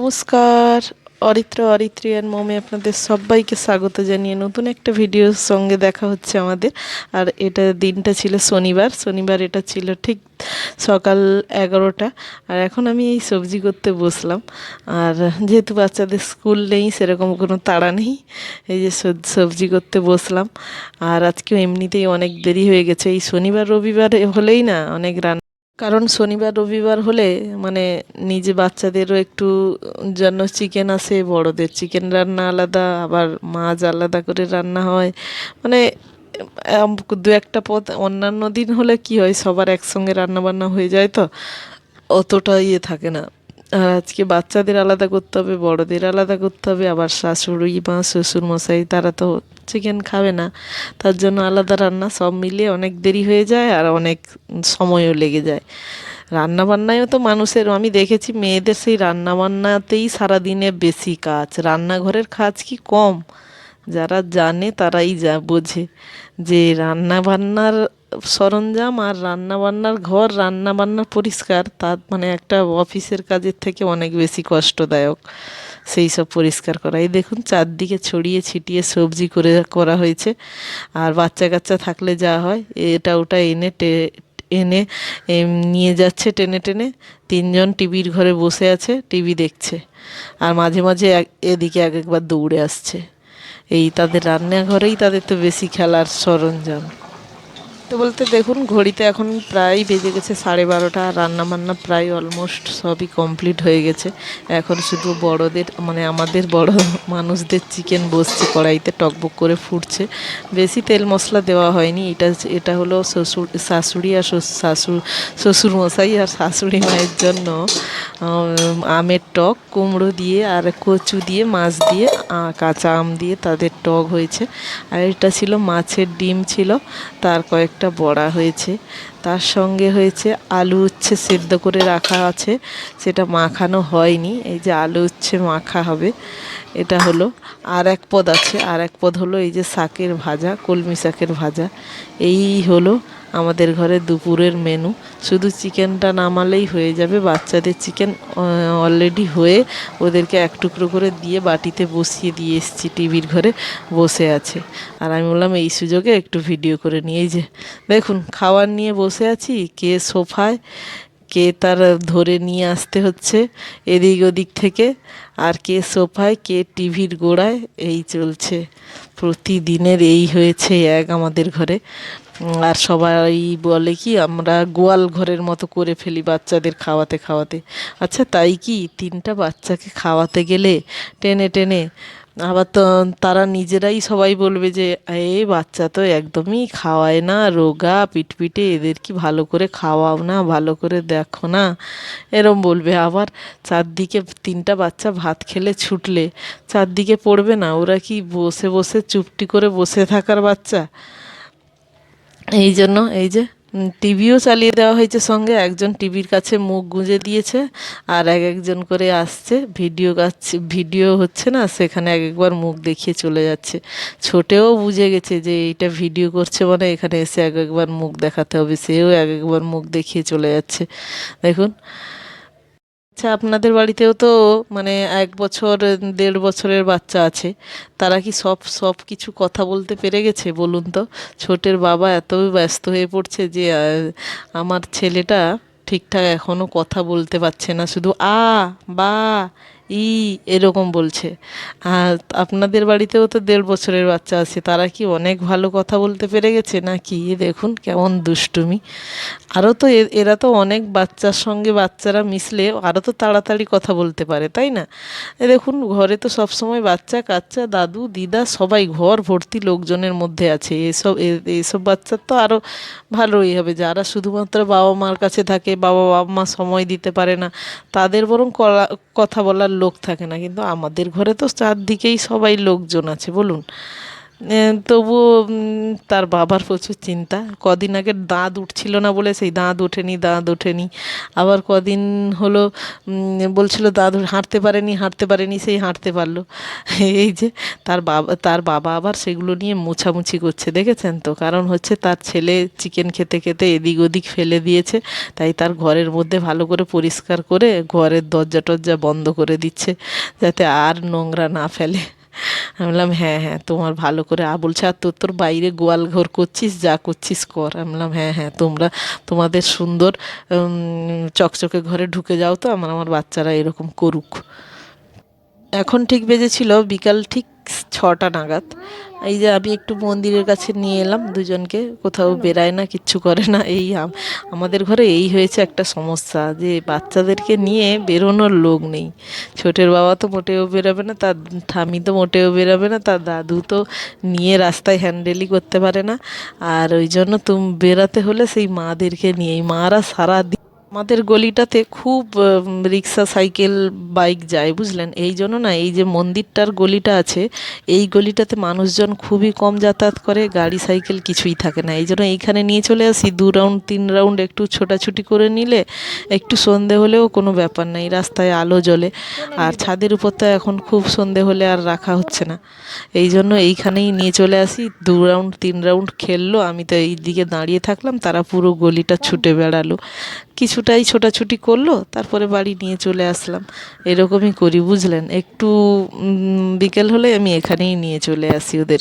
নমস্কার। অরিত্রিয়ান মমে আপনাদের সবাইকে স্বাগত জানিয়ে নতুন একটা ভিডিওর সঙ্গে দেখা হচ্ছে আমাদের। আর এটা দিনটা ছিল শনিবার এটা ছিল ঠিক সকাল 11টা। আর এখন আমি এই সবজি করতে বসলাম। আর যেহেতু বাচ্চাদের স্কুল নেই, সেরকম কোনো তাড়া নেই, এই যে সবজি করতে বসলাম। আর আজকেও এমনিতেই অনেক দেরি হয়ে গেছে, এই শনিবার রবিবার হলেই না অনেক রান্না, কারণ শনিবার রবিবার হলে মানে নিজে বাচ্চাদেরও একটু জন্য চিকেন আসে, বড়দের চিকেন রান্না আলাদা, আবার মাছ আলাদা করে রান্না হয়। মানে দু একটা পদ অন্যান্য দিন হলে কি হয়, সবার একসঙ্গে রান্না বান্না হয়ে যায়, তো অতটা থাকে না। আর আজকে বাচ্চাদের আলাদা করতে হবে, বড়দের আলাদা করতে হবে, আবার শাশুড়ি বা শ্বশুর মশাই তারা তো চিকেন খাবে না, তার জন্য আলাদা রান্না, সব মিলিয়ে অনেক দেরি হয়ে যায় আর অনেক সময়ও লেগে যায়। রান্না বান্নায়ও তো মানুষের, আমি দেখেছি মেয়েদের সেই রান্না বান্নাতেই সারাদিনে বেশি কাজ, রান্নাঘরের কাজ কি কম? যারা জানে তারাই বোঝে যে রান্না বান্নার সরঞ্জাম আর রান্না বান্নার ঘর, রান্না বান্নার পরিষ্কার, তার মানে একটা অফিসের কাজের থেকে অনেক বেশি কষ্টদায়ক সেই সব পরিষ্কার করা। এই দেখুন চারদিকে ছড়িয়ে ছিটিয়ে সবজি করা হয়েছে। আর বাচ্চা কাচ্চা থাকলে যা হয়, এটা ওটা এনে নিয়ে যাচ্ছে টেনে টেনে। তিনজন টিভির ঘরে বসে আছে, টিভি দেখছে, আর মাঝে মাঝে এদিকে এক একবার দৌড়ে আসছে। এই তাদের রান্নাঘরেই তাদের তো বেশি খেলার সরঞ্জাম। তো বলতে দেখুন ঘড়িতে এখন প্রায় বেজে গেছে 12:30, আর রান্নাবান্না প্রায় অলমোস্ট সবই কমপ্লিট হয়ে গেছে। এখন শুধু বড়দের মানে আমাদের বড় মানুষদের চিকেন বসছে কড়াইতে, টকবক করে ফুটছে। বেশি তেল মশলা দেওয়া হয়নি। এটা হলো শাশুড়ি আর শ্বশুর মশাই আর শাশুড়ি মায়ের জন্য আমের টক, কুমড়ো দিয়ে আর কচু দিয়ে, মাছ দিয়ে, কাঁচা আম দিয়ে তাদের টক হয়েছে। আর এটা ছিল মাছের ডিম ছিল, তার কয়েকটা বড়া হয়েছে। তার সঙ্গে হয়েছে আলু উচ্ছে সেদ্ধ করে রাখা আছে, সেটা মাখানো হয়নি, এই যে আলু উচ্ছে মাখা হবে এটা হলো। আর এক পদ আছে, আর এক পদ হলো এই যে শাকের ভাজা, কলমি শাকের ভাজা। এই হলো আমাদের ঘরে দুপুরের মেনু। শুধু চিকেনটা নামালেই হয়ে যাবে। বাচ্চাদের চিকেন অলরেডি হয়ে ওদেরকে এক টুকরো করে দিয়ে বাটিতে বসিয়ে দিয়ে এসেছি, টিভির ঘরে বসে আছে। আর আমি বললাম এই সুযোগে একটু ভিডিও করে নিই। এই যে দেখুন খাবার নিয়ে বসে আছি, কে সোফায়, কে তার ধরে নিয়ে আসতে হচ্ছে এদিক ওদিক থেকে, আর কে সোফায়, কে টিভির গোড়ায়, এই চলছে প্রতিদিনের। এই হয়েছে আমাদের ঘরে। আর সবাই বলে কি আমরা গোয়াল ঘরের মতো করে ফেলি বাচ্চাদের খাওয়াতে খাওয়াতে। আচ্ছা তাই কি? তিনটা বাচ্চাকে খাওয়াতে গেলে টেনে টেনে, আবার তো তারা নিজেরাই সবাই বলবে যে এই বাচ্চা তো একদমই খাওয়ায় না, রোগা পিটপিটে, এদের কি ভালো করে খাওয়াও না, ভালো করে দেখো না, এরম বলবে। আবার চারদিকে তিনটা বাচ্চা ভাত খেলে ছুটলে চারদিকে পড়বে না? ওরা কি বসে বসে চুপটি করে বসে থাকার বাচ্চা? এই জন্য এই যে টিভিও চালিয়ে দেওয়া হয়েছে সঙ্গে, একজন টিভির কাছে মুখ গুঁজে দিয়েছে, আর এক একজন করে আসছে, ভিডিও হচ্ছে না সেখানে এক একবার মুখ দেখিয়ে চলে যাচ্ছে। ছোটেও বুঝে গেছে যে এইটা ভিডিও করছে মানে এখানে এসে এক একবার মুখ দেখাতে হবে, সেও এক একবার মুখ দেখিয়ে চলে যাচ্ছে। দেখুন। আচ্ছা আপনাদের বাড়িতেও তো মানে 1 বছর 1.5 বছরের বাচ্চা আছে, তারা কি সব সব কিছু কথা বলতে পেরে গেছে বলুন তো? ছোটের বাবা এত ব্যস্ত হয়ে পড়ছে যে আমার ছেলেটা ঠিকঠাক এখনও কথা বলতে পারছে না, শুধু বা ই এরকম বলছে। আর আপনাদের বাড়িতেও তো 1.5 বছরের বাচ্চা আছে, তারা কি অনেক ভালো কথা বলতে পেরে গেছে নাকি? দেখুন কেমন দুষ্টুমি। আরও তো এরা তো অনেক বাচ্চার সঙ্গে বাচ্চারা মিশলে আরও তো তাড়াতাড়ি কথা বলতে পারে, তাই না? দেখুন ঘরে তো সব সময় বাচ্চা কাচ্চা, দাদু দিদা সবাই ঘর ভর্তি লোকজনের মধ্যে আছে, এসব বাচ্চার তো আরও ভালোই হবে। যারা শুধুমাত্র বাবা মার কাছে থাকে, বাবা মা সময় দিতে পারে না, তাদের বরং কথা বলার লোক থাকে না। কিন্তু আমাদের ঘরে তো চারদিকেই সবাই লোকজন আছে বলুন। তবুও তার বাবার প্রচুর চিন্তা। কদিন আগে দাঁত উঠছিল না বলে সেই দাঁত ওঠেনি, আবার কদিন হলো বলছিল দাঁত হাঁটতে পারেনি, সেই হাঁটতে পারলো। এই যে তার বাবা আবার সেগুলো নিয়ে মোছামুছি করছে, দেখেছেন তো? কারণ হচ্ছে তার ছেলে চিকেন খেতে খেতে এদিক ওদিক ফেলে দিয়েছে, তাই তার ঘরের মধ্যে ভালো করে পরিষ্কার করে ঘরের দরজা টরজা বন্ধ করে দিচ্ছে, যাতে আর নোংরা না ফেলে। আমি বললাম হ্যাঁ হ্যাঁ, তোমার ভালো করে বলছে আর তোর বাইরে গোয়াল ঘর করছিস, যা করছিস কর। আমি বললাম হ্যাঁ হ্যাঁ, তোমাদের সুন্দর চকচকে ঘরে ঢুকে যাও তো, আমার বাচ্চারা এরকম করুক। এখন ঠিক বেজেছিল বিকাল ঠিক 6টা নাগাদ। এই যে আমি একটু মন্দিরের কাছে নিয়ে এলাম দুজনকে, কোথাও বেরায় না, কিচ্ছু করে না। আমাদের ঘরে এই হয়েছে একটা সমস্যা, যে বাচ্চাদেরকে নিয়ে বেরোনোর লোক নেই। ছোটের বাবা তো মোটেও বেরোবে না, তার ঠামি তো মোটেও বেরোবে না, তার দাদু তো নিয়ে রাস্তায় হ্যান্ডেলই করতে পারে না। আর ওই জন্য বেরাতে হলে সেই মাদেরকে নিয়েই, মারা সারা আমাদের গলিটাতে খুব রিক্সা সাইকেল বাইক যায়, বুঝলেন? এই জন্য না, এই যে মন্দিরটার গলিটা আছে, এই গলিটাতে মানুষজন খুবই কম যাতায়াত করে, গাড়ি সাইকেল কিছুই থাকে না। এই জন্য এইখানে নিয়ে চলে আসি, 2 রাউন্ড 3 রাউন্ড একটু ছোটাছুটি করে নিলে একটু সন্ধে হলেও কোনো ব্যাপার নাই, রাস্তায় আলো জ্বলে। আর ছাদের উপর তো এখন খুব সন্ধে হলে আর রাখা হচ্ছে না, এই জন্য এইখানেই নিয়ে চলে আসি। 2 রাউন্ড 3 রাউন্ড খেললো, আমি তো এই দিকে দাঁড়িয়ে থাকলাম, তারা পুরো গলিটা ছুটে বেড়ালো, কিছুটাই ছোটাছুটি করলো, তারপরে বাড়ি নিয়ে চলে আসলাম। এরকমই করি, বুঝলেন? একটু বিকেল হলে আমি এখানেই নিয়ে চলে আসি ওদের।